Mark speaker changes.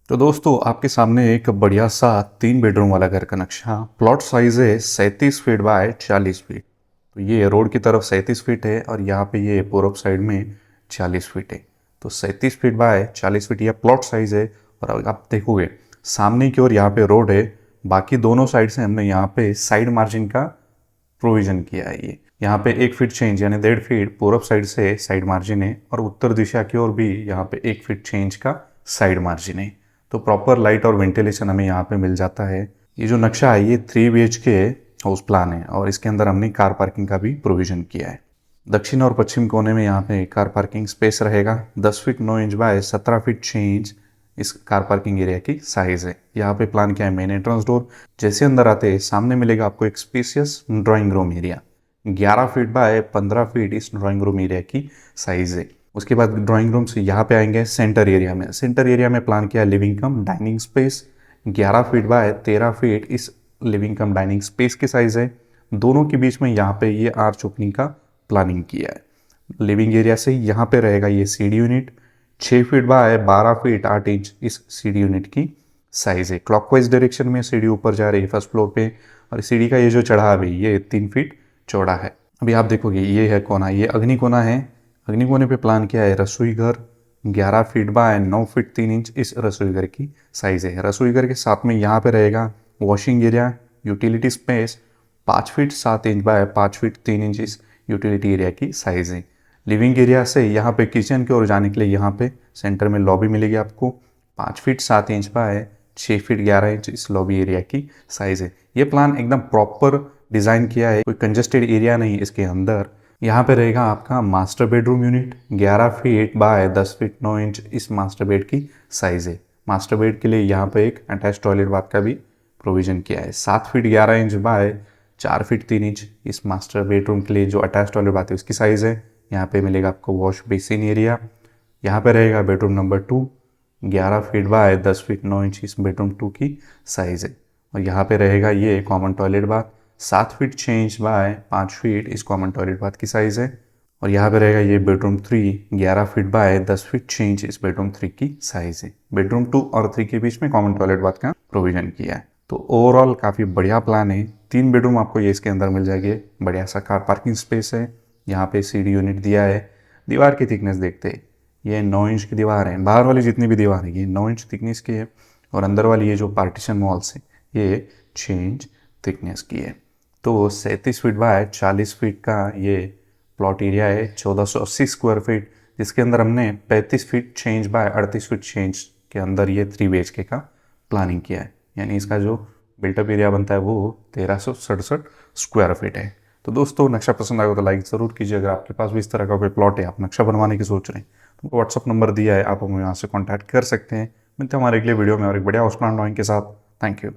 Speaker 1: तो दोस्तों आपके सामने एक बढ़िया सा 3 बेडरूम वाला घर का नक्शा। प्लॉट साइज है 37 फीट बाय 40 फीट। तो ये रोड की तरफ 37 फीट है और यहाँ पे ये पूर्व साइड में 40 फीट है। तो 37 फीट बाय 40 फीट यह प्लॉट साइज है। और अगर आप देखोगे सामने की ओर यहाँ पे रोड है, बाकी दोनों साइड से हमने यहाँ पे साइड मार्जिन का प्रोविजन किया है। ये यहाँ पे 1 फीट चेंज यानी 1.5 फीट पूर्व साइड से साइड मार्जिन है और उत्तर दिशा की ओर भी यहाँ पे 1 फीट चेंज का साइड मार्जिन है। तो प्रॉपर लाइट और वेंटिलेशन हमें यहाँ पे मिल जाता है। ये जो नक्शा है ये 3 BHK हाउस प्लान है और इसके अंदर हमने कार पार्किंग का भी प्रोविजन किया है। दक्षिण और पश्चिम कोने में यहाँ पे कार पार्किंग स्पेस रहेगा। 10 feet 9 inch by 17 feet 6 inch इस कार पार्किंग एरिया की साइज है। यहाँ पे प्लान किया है मेन एंट्रेंस डोर। जैसे अंदर आते हैं सामने मिलेगा आपको एक spacious drawing room area. 11 feet by 15 feet इस ड्राइंग रूम एरिया की साइज है। उसके बाद ड्राइंग रूम से यहाँ पे आएंगे सेंटर एरिया में। सेंटर एरिया में प्लान किया living come dining space. 11 feet by 13 feet इस लिविंग कम डाइनिंग स्पेस की साइज है। दोनों के बीच में यहाँ पे ये आर्च ओपनिंग का प्लानिंग किया है। लिविंग एरिया से यहाँ पे रहेगा ये CD unit. 6 feet by 12 feet 8 inch इस सीडी यूनिट की साइज है। क्लॉकवाइज डायरेक्शन में सीडी ऊपर जा रही है फर्स्ट फ्लोर पे और सीडी का ये जो चढ़ाव है ये 3 फीट चौड़ा है। अभी आप देखोगे ये है कोना, ये अग्नि कोना है। अग्नि कोने पे प्लान किया है रसोई घर। 11 फीट बाय 9 फीट 3 इंच इस रसोई घर की साइज है। रसोई घर के साथ में यहाँ पे रहेगा washing area, utility space. 5 feet 7 inch by 5 feet 3 inch इस यूटिलिटी एरिया की साइज है। लिविंग एरिया से यहाँ पे किचन की ओर जाने के लिए यहाँ पे सेंटर में लॉबी मिलेगी आपको। 5 feet 7 inch by 6 feet 11 inch इस लॉबी एरिया की साइज है। ये प्लान एकदम प्रॉपर डिज़ाइन किया है, कोई कंजेस्टेड एरिया नहीं इसके अंदर। यहाँ पे रहेगा आपका master bedroom unit. 11 feet by 10 feet 9 inch इस मास्टर बेड की साइज है। मास्टर बेड के लिए यहाँ पे एक अटैच टॉयलेट बाथ का भी प्रोविजन किया है। 7 feet 11 inch by 4 feet 3 inch इस मास्टर बेडरूम के लिए जो अटैच टॉयलेट बाथ है उसकी साइज है। यहाँ पे मिलेगा आपको वॉश बेसिन एरिया। यहाँ पे रहेगा bedroom number 2। 11 feet by 10 feet 9 inch इस बेडरूम 2 की साइज है। और यहाँ पे रहेगा ये common toilet bath. 7 feet 6 inch by 5 feet इस कॉमन टॉयलेट बाथ की साइज है। और यहाँ पे रहेगा ये bedroom 3। 11 feet by 10 feet 6 inch इस बेडरूम 3 की साइज है। बेडरूम 2 और 3 के बीच में कॉमन टॉयलेट बाथ का प्रोविजन किया है। तो ओवरऑल काफ़ी बढ़िया प्लान है। 3 बेडरूम आपको ये इसके अंदर मिल जाएंगे। बढ़िया सा कार पार्किंग स्पेस है। यहाँ पे सीडी यूनिट दिया है। दीवार की थिकनेस देखते हैं, ये 9 इंच की दीवार है। बाहर वाली जितनी भी दीवार है ये 9 इंच थिकनेस की है और अंदर वाली ये जो पार्टीशन वॉल्स है ये 6 इंच थिकनेस की है। तो 37 फीट बाय 40 फीट का ये प्लॉट एरिया है। 1480 स्क्वायर फीट, जिसके अंदर हमने 35 feet 6 inch by 38 feet 6 inch के अंदर ये 3 BHK का प्लानिंग किया है। यानी इसका जो बिल्टअप एरिया बनता है वो 1367 स्क्वायर फीट है। तो दोस्तों नक्शा पसंद आएगा तो लाइक ज़रूर कीजिए। अगर आपके पास भी इस तरह का कोई प्लॉट है, आप नक्शा बनवाने की सोच रहे हैं, तो व्हाट्सअप नंबर दिया है, आप हमें यहाँ से कॉन्टैक्ट कर सकते हैं। मिलते हैं हमारे अगले वीडियो में और एक बढ़िया हाउस प्लान ड्राइंग के साथ। Thank you.